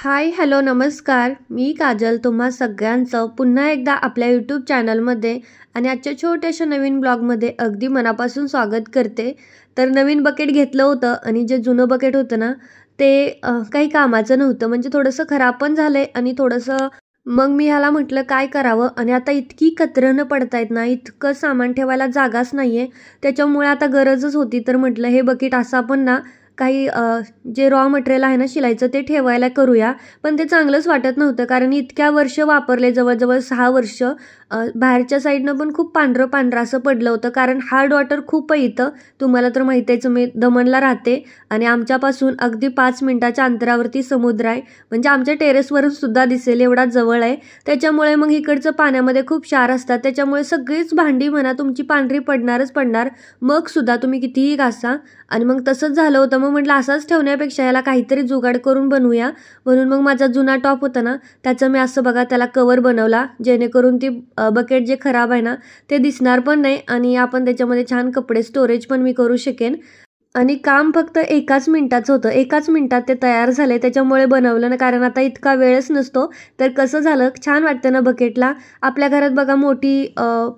Hi hello नमस्कार. मी काजल तुम्हा सगळ्यांचं पुन्हा एकदा आपल्या यूट्यूब चॅनलमध्ये आणि आजच्या छोट्याशा नवीन ब्लॉगमध्ये अगदी मनापासून स्वागत करते. तर नवीन बकेट घेतलं होतं आणि जे जुनं बकेट होतं ना ते काही कामाचं नव्हतं, म्हणजे थोडंसं खराब पण झालंय आणि थोडंसं मग मी ह्याला म्हटलं काय करावं. आणि आता इतकी कतरणं पडतायत ना, इतकं सामान ठेवायला जागाच नाहीये, त्याच्यामुळे आता गरजच होती. तर म्हटलं हे बकेट असं आपण ना काही जे रॉ मटेरियल आहे ना शिलाईचं ते ठेवायला करूया. पण ते चांगलंच वाटत नव्हतं, कारण इतक्या वर्ष वापरले, जवळजवळ 6 वर्ष. बाहेरच्या साईडनं पण खूप पांढरं पांढरं असं पडलं होतं, कारण हार्ड वॉटर खूप आहे इथं. तुम्हाला तर माहिती आहेच, मी दमणला राहते आणि आमच्यापासून अगदी 5 मिनिटाच्या अंतरावरती समुद्र आहे. म्हणजे आमच्या टेरेसवरून सुद्धा दिसेल एवढा जवळ आहे. त्याच्यामुळे मग इकडचं पाण्यामध्ये खूप क्षार असतात, त्याच्यामुळे सगळीच भांडी म्हणा तुमची पांढरी पडणारच पडणार, मग सुद्धा तुम्ही कितीही घासा. आणि मग तसंच झालं होतं. मग म्हटलं असंच ठेवण्यापेक्षा याला काहीतरी जुगाड करून बनवूया. म्हणून मग माझा जुना टॉप होता ना त्याचं मी असं बघा त्याला कवर बनवला, जेणेकरून ती बकेट जे खराब आहे ना ते दिसणार पण नाही आणि आपण त्याच्यामध्ये छान कपडे स्टोरेज पण मी करू शकेन. आणि काम फक्त 1 मिनिटाचं होतं, 1 मिनिटात ते तयार झाले. त्याच्यामुळे बनवलं ना, कारण आता इतका वेळच नसतो. तर कसं झालं, छान वाटतं ना बकेटला. आपल्या घरात बघा मोठी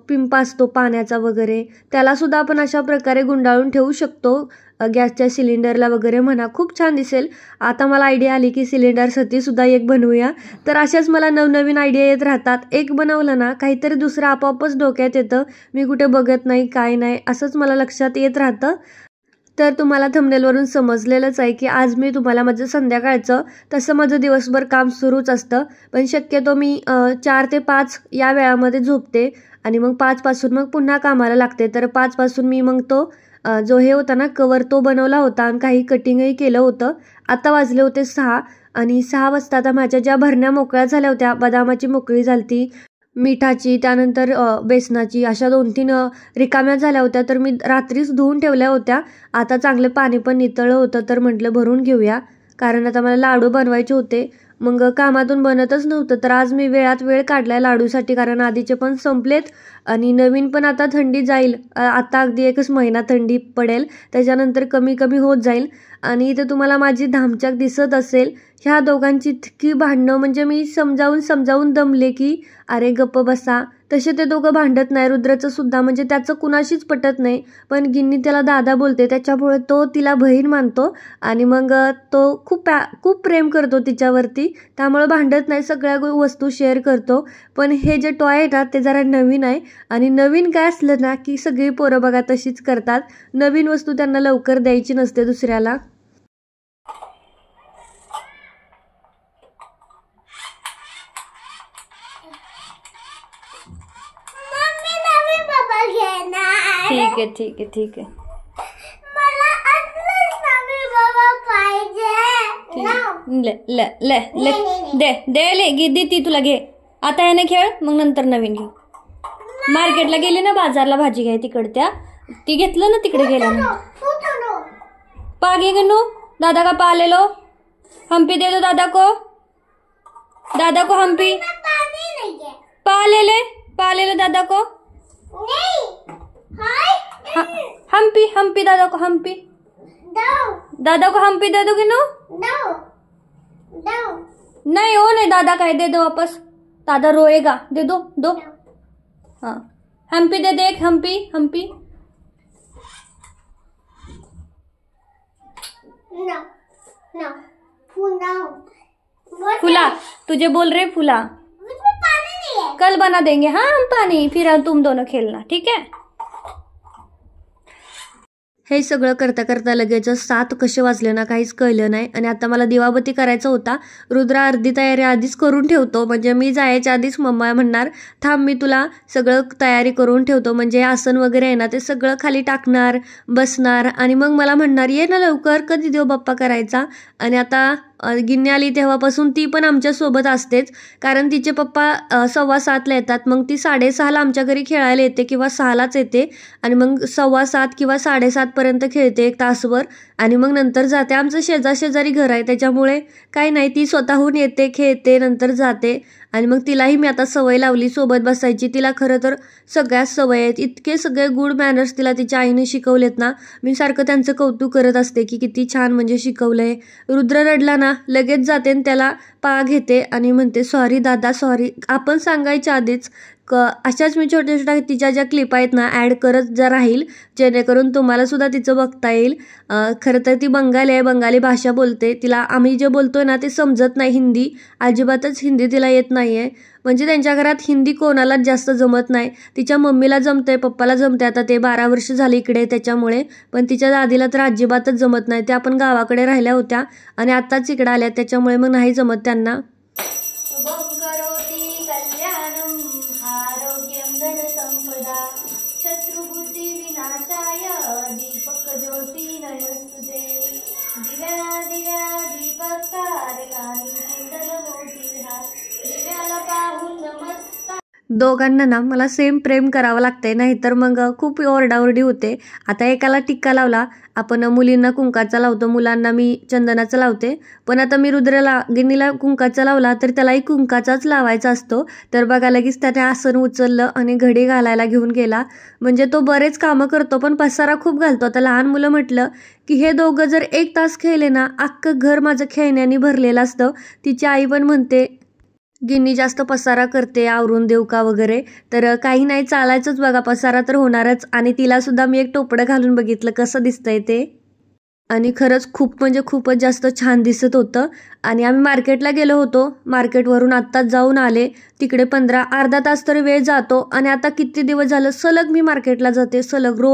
पिंप असतो पाण्याचा वगैरे, त्यालासुद्धा आपण अशा प्रकारे गुंडाळून ठेवू शकतो. गॅसच्या सिलेंडरला वगैरे म्हणा, खूप छान दिसेल. आता मला आयडिया आली की सिलेंडरसाठीसुद्धा एक बनवूया. तर अशाच मला नवनवीन आयडिया येत राहतात. एक बनवलं ना काहीतरी दुसरं आपोआपच डोक्यात येतं. मी कुठे बघत नाही, काय नाही, असंच मला लक्षात येत राहतं. तर तुम्हाला थंबनेलवरून समजलेलंच आहे की आज मी तुम्हाला माझं संध्याकाळचं, तसं माझं दिवसभर काम सुरूच असतं, पण शक्यतो मी 4 ते 5 या वेळामध्ये झोपते आणि मग 5 पासून मग पुन्हा कामाला लागते. तर 5 पासून मी मग तो जो हे होता ना कवर तो बनवला होता आणि काही कटिंगही केलं होतं. आता वाजले होते 6 आणि 6 वाजता आता माझ्या ज्या भरण्या मोकळ्या झाल्या होत्या, बदामाची मोकळी झालती, मिठाची, त्यानंतर बेसनाची, अशा 2-3 रिकाम्या झाल्या होत्या. तर मी रात्रीच धुवून ठेवल्या होत्या. आता चांगलं पाणी पण नितळलं होतं, तर म्हटलं भरून घेऊया, कारण आता मला लाडू बनवायचे होते. मग कामातून बनतच नव्हतं, तर आज मी वेळात वेळ काढलाय लाडूसाठी, कारण आधीचे पण संपलेत आणि नवीन पण आता थंडी जाईल. आता अगदी 1 महिना थंडी पडेल, त्याच्यानंतर कमी कमी होत जाईल. आणि इथे तुम्हाला माझी धामचाक दिसत असेल. ह्या दोघांची इतकी भांडणं, म्हणजे मी समजावून समजावून दमले की अरे गप्प बसा. तसे ते दोघं भांडत नाही, रुद्रचं सुद्धा, म्हणजे त्याचं कुणाशीच पटत नाही. पण गिन्नी त्याला दादा बोलते, त्याच्यामुळे तो तिला बहीण मानतो आणि मग तो खूप प्रेम करतो तिच्यावरती, त्यामुळे भांडत नाही, सगळ्या वस्तू शेअर करतो. पण हे जे टॉय आहे ना ते जरा नवीन आहे आणि नवीन काय असलं ना की सगळी पोरं बघा तशीच करतात. नवीन वस्तू त्यांना लवकर द्यायची नसते दुसऱ्याला. ठीक आहे ठीक आहे ठीक आहे. मला आत्ताच नवी बाबा पाहिजे. ले ले ले ले दे दे ले गिद्दी ती तुला घे. आता याने खेळ, मग नंतर नवीन घेऊ. मार्केटला गेली ना, बाजारला भाजी घ्याय तिकडत्या, ती घेतलं ना तिकडे गेला ना. पा घे गन्नू, दादा का पा ले लो. हम्पी दे दो दादा को हम्पी. पा ले लो दादा को. हम्पी दादा को हम्पी. दादा को हम्पी दे दो गिनू. नहीं हो नहीं, दादा का है, दे दो वापस, दादा रोएगा. दे दो दो. हाँ हम्पी दे दे, एक हम्पी. फूला तुझे बोल रहे फूला. कल बना देंगे हाँ हम पानी, फिर तुम दोनों खेलना, ठीक है. हे सगळं करता करता लगेच 7 कसे वाजले ना काहीच कळलं नाही. आणि आता मला दिवाबत्ती करायचा होता. रुद्र अर्धी तयारी आधीच करून ठेवतो, म्हणजे मी जायच्या आधीच मम्मा म्हणणार थांब मी तुला सगळं तयारी करून ठेवतो, म्हणजे आसन वगैरे आहे ना ते सगळं खाली टाकणार, बसणार आणि मग मला म्हणणार ये ना लवकर, कधी देव बाप्पा करायचा. आणि आता गिन्नी आली तेव्हापासून ती पण आमच्यासोबत असतेच, कारण तिचे पप्पा 6:15ला येतात. मग ती 6:30ला आमच्या घरी खेळायला येते किंवा 6लाच येते आणि मग 6:15 किंवा 7:30पर्यंत खेळते 1 तासभर आणि मग नंतर जाते. आमचं शेजारी घर आहे, त्याच्यामुळे काही नाही, ती स्वतःहून येते, खेळते, नंतर जाते. आणि मग तिलाही मी आता सवय लावली सोबत बसायची. तिला खरं तर सगळ्याच सवय आहेत, इतके सगळे गुड मॅनर्स तिला तिच्या आईने शिकवलेत ना. मी सारखं त्यांचं कौतुक करत असते की किती छान म्हणजे शिकवलंय. रुद्र रडला ना लगेच जाते आणि त्याला पप्पा घेते आणि म्हणते सॉरी दादा सॉरी. आपण सांगायच्या आधीच अशाच मी छोट्या छोट्या तिच्या ज्या क्लिप आहेत ना ॲड करत राहील, जेणेकरून तुम्हालासुद्धा तिचं बघता येईल. खरं तर ती बंगाली आहे, बंगाली भाषा बोलते. तिला आम्ही जे बोलतोय ना ते समजत नाही हिंदी, अजिबातच हिंदी तिला येत नाही आहे. म्हणजे त्यांच्या घरात हिंदी कोणालाच जास्त जमत नाही. तिच्या मम्मीला जमते, पप्पाला जमते. आता ते 12 वर्ष झाली इकडे त्याच्यामुळे, पण तिच्या दादीला तर अजिबातच जमत नाही. त्या पण गावाकडे राहिल्या होत्या आणि आत्ताच इकडे आल्या, त्याच्यामुळे मग नाही जमत त्यांना. शत्रुबुद्धी विनाशाय दीपक ज्योती नमस्तुते. दिव्या दिव्या दीपक तारकानी कुंडल मोती हार. दिव्याला पाहून नमस्कार. दोघांना ना मला सेम प्रेम करावं लागतंय, नाहीतर मग खूप ओरडाओरडी होते. आता एकाला टिक्का लावला, आपण मुलींना कुंकाचा लावतो, मुलांना मी चंदनाचा लावते. पण आता मी रुद्रला गिन्नीला कुंकाचा लावला तर त्यालाही कुंकाचाच लावायचा असतो. तर बघा लगेच त्याने आसन उचललं आणि घडी घालायला घेऊन गेला. म्हणजे तो बरेच कामं करतो पण पसारा खूप घालतो. आता लहान मुलं म्हटलं की हे दोघं जर 1 तास खेळले ना अख्खं घर माझं खेळण्याने भरलेलं असतं. तिची आई पण म्हणते गिन्नी जास्त पसारा करते, आवरून देऊ का वगैरे. तर काही नाही, चालायचंच बघा, पसारा तर होणारच. आणि तिलासुद्धा मी एक टोपडं घालून बघितलं कसं दिसतंय ते, आणि खरंच खूप म्हणजे खूपच जास्त छान दिसत होतं. आणि आम्ही मार्केटला गेलो होतो, मार्केटवरून आत्ताच जाऊन आले. तिकडे अर्धा तास तरी वेळ जातो. आणि आता किती दिवस झालं सलग मी मार्केटला जाते, सलग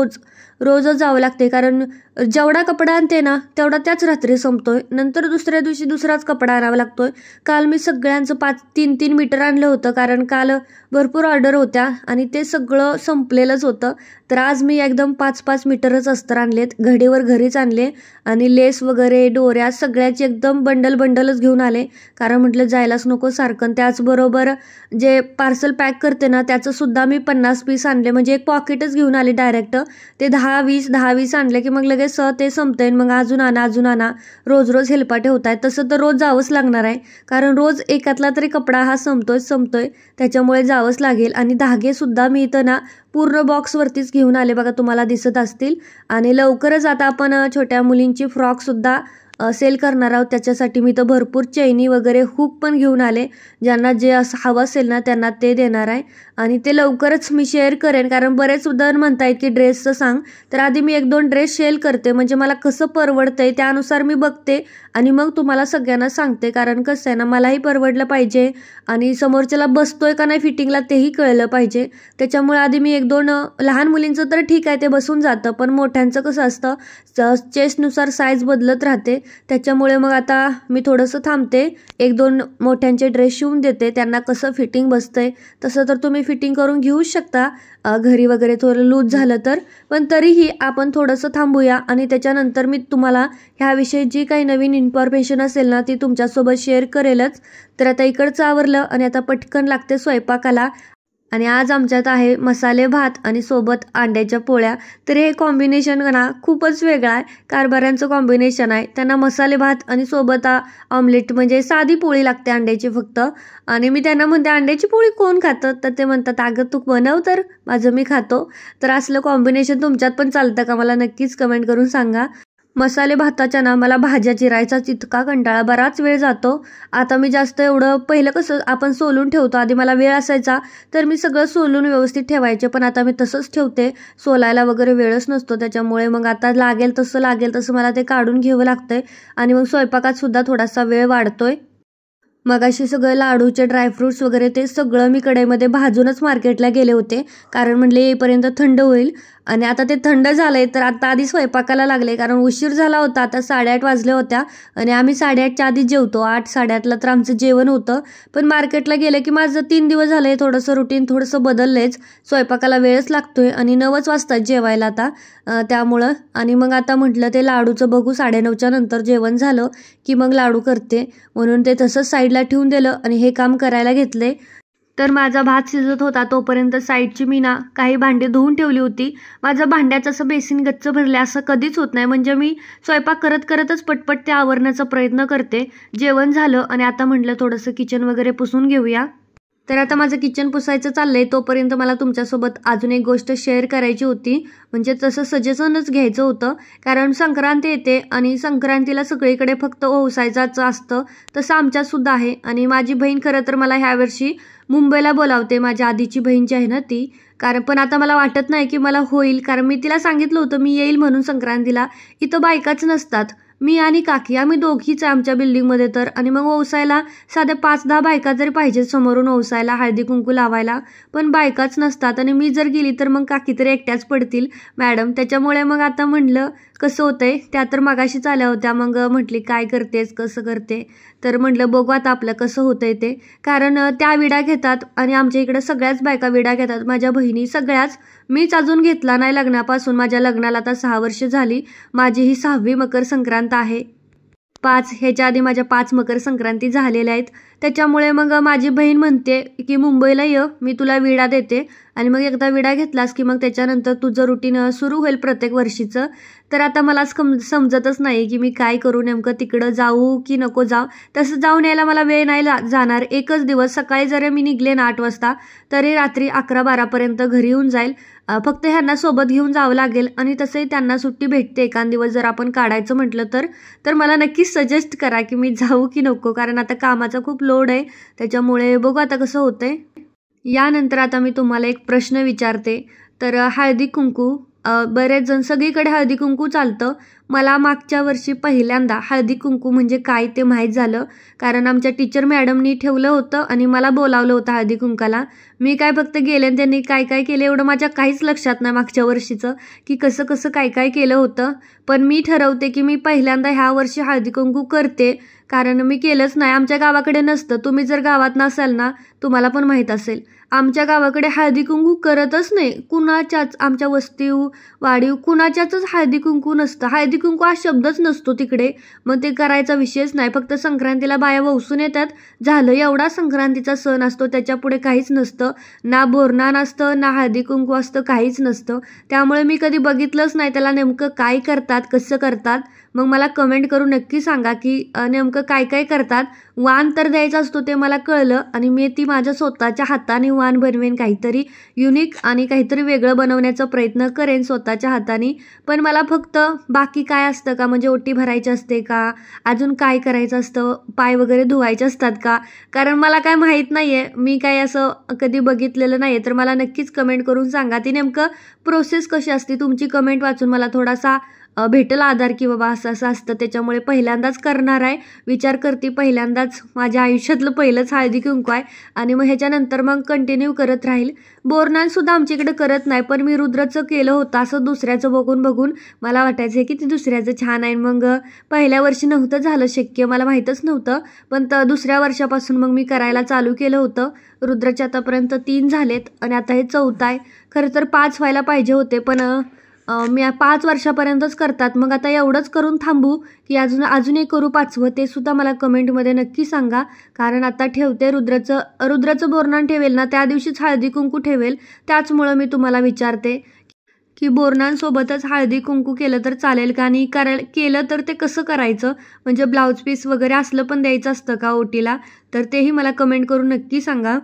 रोजच जावं लागते. कारण जेवढा कपडा आणते ना तेवढा त्याच रात्री संपतोय, नंतर दुसऱ्या दिवशी दुसराच कपडा आणावा लागतोय. काल मी सगळ्यांचं 3-3 मीटर आणलं होतं, कारण काल भरपूर ऑर्डर होत्या आणि ते सगळं संपलेलंच होतं. तर आज मी एकदम 5-5 मीटरच अस्तर आणलेत, घडीवर घरीच आणले. आणि लेस वगैरे डोऱ्या सगळ्याची एकदम बंडलच घेऊन आले, कारण म्हटलं जायलाच नको सारखं. त्याचबरोबर जे पार्सल पॅक करते ना त्याचं सुद्धा मी 50 पीस आणले, म्हणजे एक पॉकेटच घेऊन आले डायरेक्ट. ते 10-20 आणले की मग लगेच ते संपतंय. मग अजून आणा रोज हेलपाटे होत आहेत. तसं तर रोज जावंच लागणार आहे, कारण रोज एकातला तरी कपडा हा संपतोय, त्याच्यामुळे जावंच लागेल. आणि धागे सुद्धा मी इथं ना पूर्ण बॉक्सवरतीच घेऊन आले, बघा तुम्हाला दिसत असतील. आणि लवकरच आता आपण छोट्या मुलींची फ्रॉकसुद्धा सेल करणार आहोत. त्याच्यासाठी मी तर भरपूर चैनी वगैरे हुक पण घेऊन आले, ज्यांना जे असं हवं असेल ना त्यांना ते देणार आहे. आणि ते लवकरच मी शेअर करेन, कारण बरेच उदाहरण म्हणतायत की ड्रेसचं सांग. तर आधी मी 1-2 ड्रेस शेअर करते, म्हणजे मला कसं परवडतंय त्यानुसार मी बघते आणि मग तुम्हाला सगळ्यांना सांगते. कारण कसं आहे ना, मलाही परवडलं पाहिजे आणि समोरच्याला बसतोय का नाही फिटिंगला तेही कळलं पाहिजे. त्याच्यामुळे आधी मी 1-2 लहान मुलींचं तर ठीक आहे ते बसून जातं, पण मोठ्यांचं कसं असतं चेस्टनुसार साईज बदलत राहते. त्याच्यामुळे मग आता मी थोडंसं थांबते, 1-2 मोठ्यांचे ड्रेस शिवून देते, त्यांना कसं फिटिंग बसतंय. तसं तर तुम्ही फिटिंग करून घेऊच शकता घरी वगैरे थोडं लूज झालं तर. पण तरीही आपण थोडंसं थांबूया आणि त्याच्यानंतर मी तुम्हाला ह्याविषयी जी काही नवीन इन्फॉर्मेशन असेल ना ती तुमच्यासोबत शेअर करेलच. तर आता इकडचं आवरलं आणि आता पटकन लागते स्वयंपाकाला. आणि आज आमच्यात आहे मसाले भात आणि सोबत अंड्याच्या पोळ्या. तर हे कॉम्बिनेशन ना खूपच वेगळं आहे, कारभाऱ्यांचं कॉम्बिनेशन आहे. त्यांना मसाले भात आणि सोबत ऑमलेट म्हणजे साधी पोळी लागते अंड्याची फक्त. आणि मी त्यांना म्हणते अंड्याची पोळी कोण खातं, तर ते म्हणतात अगं तू बनव तर माझं मी खातो. तर असलं कॉम्बिनेशन तुमच्यात पण चालतं का मला नक्कीच कमेंट करून सांगा. मसाले भाताच्या ना मला भाज्या चिरायचा इतका कंटाळा, बराच वेळ जातो. आता मी जास्त एवढं, पहिलं कसं आपण सोलून ठेवतो, आधी मला वेळ असायचा तर मी सगळं सोलून व्यवस्थित ठेवायचे, पण आता मी तसंच ठेवते, सोलायला वगैरे वेळच नसतो. त्याच्यामुळे मग आता लागेल तसं मला ते काढून घ्यावं लागतंय. आणि मग स्वयंपाकात सुद्धा थोडासा वेळ वाढतोय. मगाशी सगळं लाडूचे ड्रायफ्रुट्स वगैरे ते सगळं मी कढईमध्ये भाजूनच मार्केटला गेले होते, कारण म्हटले येईपर्यंत थंड होईल. आणि आता ते थंड झालंय तर आता आधी स्वयंपाकाला लागले, कारण उशीर झाला होता. आता 8:30 वाजले होत्या आणि आम्ही 8:30च्या आधी जेवतो, 8-8:30ला तर आमचं जेवण होतं. पण मार्केटला गेलं की माझं 3 दिवस झालंय थोडंसं रुटीन थोडंसं बदललंयच, स्वयंपाकाला वेळच लागतोय आणि 9च वाजतात जेवायला आता त्यामुळं. आणि मग आता म्हटलं ते लाडूचं बघू, 9:30च्या नंतर जेवण झालं की मग लाडू करते, म्हणून ते तसंच साईडला ठेवून दिलं आणि हे काम करायला घेतले. तर माझा भात शिजत होता तोपर्यंत साईडची मी ना काही भांडी धुवून ठेवली होती. माझं भांड्याचं असं बेसिन गच्च भरले असं कधीच होत नाही, म्हणजे मी स्वयंपाक करतच पटपट ते आवरण्याचा प्रयत्न करते. जेवण झालं आणि आता म्हटलं थोडंसं किचन वगैरे पुसून घेऊया. तर आता माझं किचन पुसायचं चाललंय, तोपर्यंत मला तुमच्यासोबत अजून एक गोष्ट शेअर करायची होती. म्हणजे तसं सजेशनच घ्यायचं होतं, कारण संक्रांत येते आणि संक्रांतीला सगळीकडे फक्त ओवसायचाच असतं, तसं आमच्यातसुद्धा आहे. आणि माझी बहीण खरं तर मला ह्यावर्षी मुंबईला बोलावते, माझ्या आधीची बहीण जी आहे ना ती. कारण पण आता मला वाटत नाही की मला होईल, कारण मी तिला सांगितलं होतं मी येईल म्हणून संक्रांतीला. इथं बायकाच नसतात, मी आणि काकी आम्ही दोघीच आहे आमच्या बिल्डिंगमध्ये तर. आणि मग ओवसायला साध्या 5-10 बायका जरी पाहिजेत समोरून ओवसायला, हळदी कुंकू लावायला, पण बायकाच नसतात. आणि मी जर गेली तर मग काकी तरी एकट्याच पडतील मॅडम. त्याच्यामुळे मग आता म्हणलं कसं होतंय, त्या तर मगाशीच आल्या होत्या. मग म्हटली काय करतेस, कसं करते, तर म्हटलं बघू आता आपलं कसं होतंय ते. कारण त्या विडा घेतात आणि आमच्या इकडे सगळ्याच बायका विडा घेतात, माझ्या बहिणी सगळ्याच. मीच अजून घेतला नाही लग्नापासून. माझ्या लग्नाला आता 6 वर्ष झाली. माझी ही 6वी मकर संक्रांत आहे. 5 ह्याच्या आधी माझ्या 5 मकर संक्रांती झालेल्या आहेत. त्याच्यामुळे मग माझी बहीण म्हणते की मुंबईला ये, मी तुला विडा देते. आणि मग एकदा विडा घेतलास की मग त्याच्यानंतर तुझं रुटीन सुरू होईल प्रत्येक वर्षीचं. तर आता मला समजतच नाही की मी काय करू, नेमकं तिकडं जाऊ की नको जाऊ. तसं जाऊन यायला मला वेळ नाही जाणार. एकच दिवस, सकाळी जरी मी निघले ना 8 वाजता तरी रात्री 11-12पर्यंत घरी येऊन जाईल. फक्त ह्यांना सोबत घेऊन जावं लागेल. आणि तसंही त्यांना सुट्टी भेटते एखाद दिवस जर आपण काढायचं म्हटलं तर मला नक्कीच सजेस्ट करा की मी जाऊ की नको, कारण आता कामाचा खूप लोड आहे. त्याच्यामुळे बघू आता कसं होतंय. यानंतर आता मी तुम्हाला एक प्रश्न विचारते. तर हळदी कुंकू, बरेच जण सगळीकडे हळदी कुंकू चालतं. मला मागच्या वर्षी पहिल्यांदा हळदी कुंकू म्हणजे काय ते माहीत झालं, कारण आमच्या टीचर मॅडमनी ठेवलं होतं आणि मला बोलावलं होतं हळदी कुंकाला. मी काय फक्त गेले आणि त्यांनी काय काय केलं एवढं माझ्या काहीच लक्षात नाही मागच्या वर्षीचं, की कसं कसं काय काय केलं होतं. पण मी ठरवते की मी पहिल्यांदा ह्या वर्षी हळदी कुंकू करते, कारण मी केलंच नाही. आमच्या गावाकडे नसतं. तुम्ही जर गावात नसाल ना, तुम्हाला पण माहीत असेल, आमच्या गावाकडे हळदी कुंकू करतच नाही. कुणाच्याच आमच्या वस्तीव वाडीव कुणाच्याच हळदी कुंकू नसतं. हळदी कुंकू हा शब्दच नसतो तिकडे. मग ते करायचा विषयच नाही. फक्त संक्रांतीला बाया वसून येतात, झालं. एवढा संक्रांतीचा सण असतो, त्याच्यापुढे काहीच नसतं. ना बोरनान असतं, ना हळदी कुंकू असतं, काहीच नसतं. त्यामुळे मी कधी बघितलंच नाही त्याला नेमकं काय करतात, कसं करतात. मग मला कमेंट करून नक्की सांगा की नेमकं काय काय करतात. वाण तर द्यायचा असतो ते मला कळलं, आणि मी ती माझ्या स्वतःच्या हाताने वाण बनवेन, काहीतरी युनिक आणि काहीतरी वेगळं बनवण्याचा प्रयत्न करेन स्वतःच्या हाताने. पण मला फक्त बाकी काय असतं का, म्हणजे ओटी भरायची असते का, अजून काय करायचं असतं, पाय वगैरे धुवायचे असतात का, कारण मला काय माहीत नाही आहे. मी काय असं कधी बघितलेलं नाही आहे. तर मला नक्कीच कमेंट करून सांगा ती नेमकं प्रोसेस कशी असते. तुमची कमेंट वाचून मला थोडासा भेटेल आधार की बाबा असं असं असतं. त्याच्यामुळे पहिल्यांदाच करणार आहे, विचार करते पहिल्यांदाच. माझ्या आयुष्यातलं पहिलंच हळदी कुंकू आहे. आणि मग ह्याच्यानंतर मग कंटिन्यू करत राहील. बोरनानसुद्धा आमच्या इकडे करत नाही, पण मी रुद्राचं केलं होतं. असं दुसऱ्याचं बघून मला वाटायचं की ते दुसऱ्याचं छान आहे. मग पहिल्या वर्षी नव्हतं झालं शक्य, मला माहीतच नव्हतं. पण दुसऱ्या वर्षापासून मग मी करायला चालू केलं होतं. रुद्राचे आतापर्यंत 3 झालेत आणि आता हे 4थं आहे. खरं तर 5 व्हायला पाहिजे होते, पण मी 5 वर्षापर्यंतच करतात. मग आता एवढंच करून थांबू की अजूनही करू 5वं, ते सुद्धा मला कमेंटमध्ये नक्की सांगा. कारण आता ठेवते रुद्राचं बोरनान ठेवेल ना, त्या दिवशीच हळदी कुंकू ठेवेल. त्याचमुळं मी तुम्हाला विचारते की बोरनांसोबतच हळदी कुंकू केलं तर चालेल का, आणि केलं तर ते कसं करायचं, म्हणजे ब्लाऊज पीस वगैरे असलं पण द्यायचं असतं का ओटीला, तर तेही मला कमेंट करून नक्की सांगा.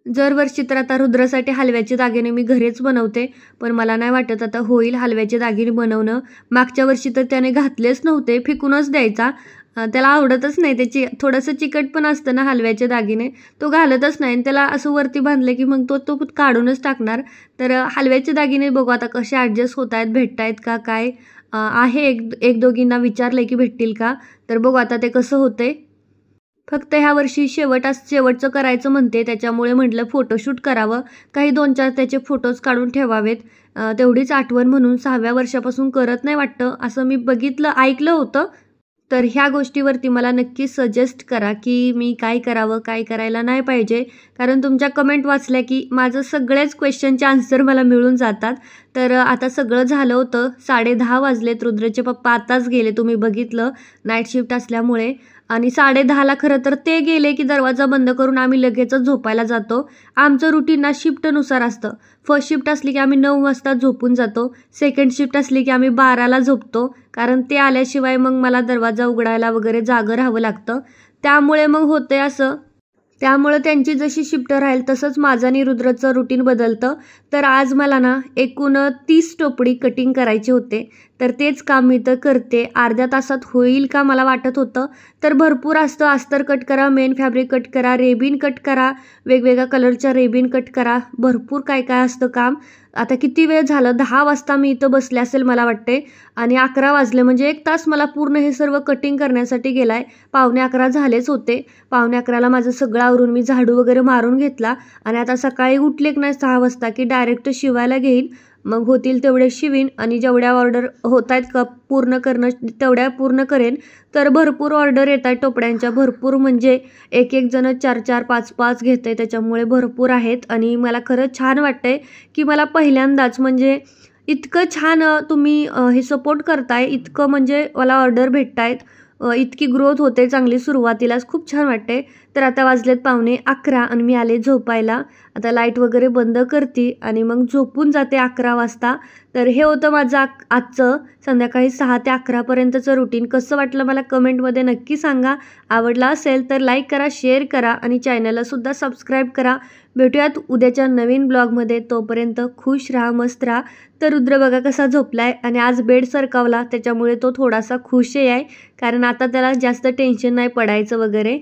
दरवर्षी तर आता रुद्रासाठी हलव्याचे दागिने मी घरीच बनवते, पण मला नाही वाटत आता होईल हलव्याचे दागिने बनवणं. मागच्या वर्षी तर त्याने घातलेच नव्हते, फेकूनच द्यायचा. त्याला आवडतच नाही, त्याची थोडंसं चिकट पण असतं ना हलव्याचे दागिने, तो घालतच नाही. आणि त्याला असं वरती बांधले की मग तो काढूनच टाकणार. तर हलव्याचे दागिने बघू आता कसे ॲडजस्ट होत आहेत, भेटत आहेत का काय. आहे एक दोघींना विचारलं की भेटतील का, तर बघू आता ते कसं होतंय. फक्त ह्या वर्षी शेवटचं करायचं म्हणते, त्याच्यामुळे म्हटलं फोटोशूट करावं, काही 2-4 त्याचे फोटोज काढून ठेवावेत. तेवढीच आठवण म्हणून. 6व्या वर्षापासून करत नाही वाटतं, असं मी ऐकलं होतं. तर ह्या गोष्टीवरती मला नक्की सजेस्ट करा की मी काय करावं, काय करायला नाही पाहिजे. कारण तुमच्या कमेंट वाचल्या की माझं सगळ्याच क्वेश्चनचे आन्सर मला मिळून जातात. तर आता सगळं झालं होतं, 10:30 वाजलेत. रुद्रचे पप्पा आताच गेले, तुम्ही बघितलं, नाईट शिफ्ट असल्यामुळे. आणि 10:30ला खरं तर ते गेले की दरवाजा बंद करून आम्ही लगेचच झोपायला जातो. आमचं रुटीन ना शिफ्टनुसार असतं. फर्स्ट शिफ्ट असली की आम्ही 9 वाजता झोपून जातो, सेकंड शिफ्ट असली की आम्ही 12ला झोपतो, कारण ते आल्याशिवाय मग मला दरवाजा उघडायला वगैरे जागं राहावं लागतं. त्यामुळे मग होतंय असं त्यामुळं त्यांची जशी शिफ्ट राहील तसंच माझं आणि रुद्रचं रुटीन बदलतं. तर आज मला ना एकूण 30 टोपडी कटिंग करायचे होते. तर तेच काम मी तर करते. अर्ध्या तासात होईल का मला वाटत होतं. तर भरपूर असतं, अस्तर कट करा, मेन फॅब्रिक कट करा, रेबिन कट करा, वेगवेगळ्या कलरच्या रेबिन कट करा, भरपूर काय काय असतं काम. आता किती वेळ झालं, 10 वाजता मी इथं बसले असेल मला वाटते आणि 11 वाजले, म्हणजे 1 तास मला पूर्ण हे सर्व कटिंग करण्यासाठी गेला आहे. 11:15 झालेच होते. 11:15ला माझं सगळं आवरून मी झाडू वगैरे मारून घेतला आणि आता सकाळी उठले की नाही 6 वाजता की डायरेक्ट शिवायला घेईन. मग होतील तेवढे शिवीन आणि जेवढ्या ऑर्डर होत आहेत का पूर्ण करणं तेवढ्या पूर्ण करेन. तर भरपूर ऑर्डर येत आहेत टोपड्यांच्या, भरपूर म्हणजे एक एक जण 4-4, 5-5 घेत आहे, त्याच्यामुळे भरपूर आहेत. आणि मला खरंच छान वाटतंय की मला पहिल्यांदाच म्हणजे इतकं छान तुम्ही हे सपोर्ट करताय, इतकं म्हणजे मला ऑर्डर भेटत आहेत, इतकी ग्रोथ होते चांगली सुरुवातीलाच, खूप छान वाटते. तर आता वाजलेत 11:15 आणि मी आले झोपायला. आता लाईट वगैरे बंद करते आणि मग झोपून जाते 11 वाजता. तर हे होतं माझं आजचं संध्याकाळी 6 ते 11पर्यंतचं रुटीन. कसं वाटलं मला कमेंटमध्ये नक्की सांगा. आवडला असेल तर लाईक करा, शेअर करा आणि चॅनललासुद्धा सबस्क्राईब करा. भेटूयात उद्याच्या नवीन ब्लॉगमध्ये. तोपर्यंत खुश राहा, मस्त राहा. तर रुद्र बघा कसा झोपलाय आणि आज बेड सरकावला त्याच्यामुळे तो थोडासा खुशही आहे, कारण आता त्याला जास्त टेन्शन नाही पडायचं वगैरे.